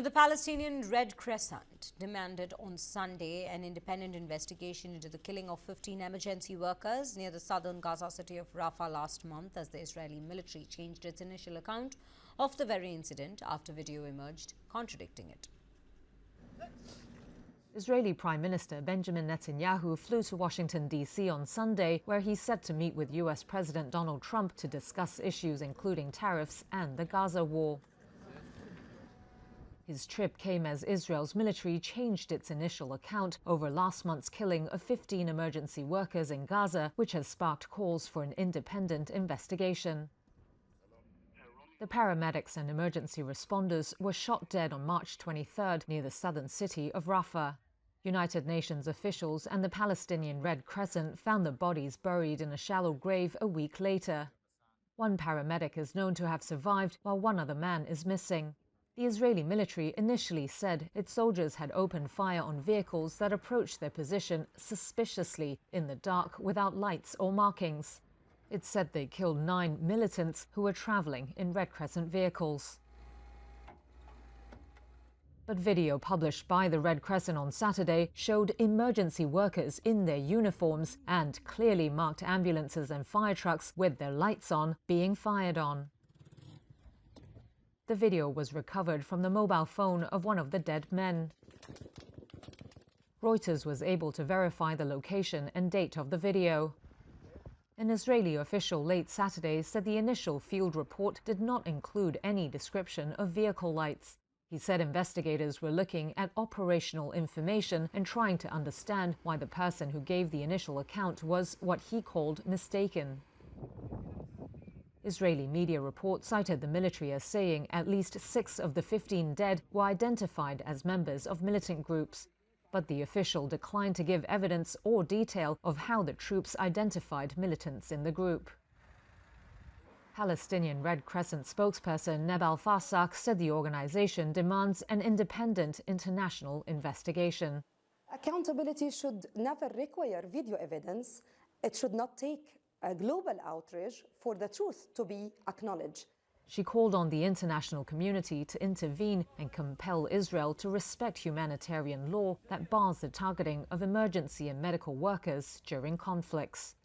Now, the Palestinian Red Crescent demanded on Sunday an independent investigation into the killing of 15 emergency workers near the southern Gaza city of Rafah last month, as the Israeli military changed its initial account of the very incident after video emerged contradicting it. Israeli Prime Minister Benjamin Netanyahu flew to Washington, D.C. on Sunday, where he's set to meet with U.S. President Donald Trump to discuss issues including tariffs and the Gaza war. His trip came as Israel's military changed its initial account over last month's killing of 15 emergency workers in Gaza, which has sparked calls for an independent investigation. The paramedics and emergency responders were shot dead on March 23rd near the southern city of Rafah. United Nations officials and the Palestinian Red Crescent found the bodies buried in a shallow grave a week later. One paramedic is known to have survived, while one other man is missing. The Israeli military initially said its soldiers had opened fire on vehicles that approached their position suspiciously in the dark without lights or markings. It said they killed 9 militants who were traveling in Red Crescent vehicles. But video published by the Red Crescent on Saturday showed emergency workers in their uniforms and clearly marked ambulances and fire trucks with their lights on being fired on. The video was recovered from the mobile phone of one of the dead men. Reuters was able to verify the location and date of the video. An Israeli official late Saturday said the initial field report did not include any description of vehicle lights. He said investigators were looking at operational information and trying to understand why the person who gave the initial account was what he called mistaken. Israeli media reports cited the military as saying at least 6 of the 15 dead were identified as members of militant groups. But the official declined to give evidence or detail of how the troops identified militants in the group. Palestinian Red Crescent spokesperson Nebal Fasak said the organization demands an independent international investigation. Accountability should never require video evidence. It should not take a global outrage for the truth to be acknowledged. She called on the international community to intervene and compel Israel to respect humanitarian law that bars the targeting of emergency and medical workers during conflicts.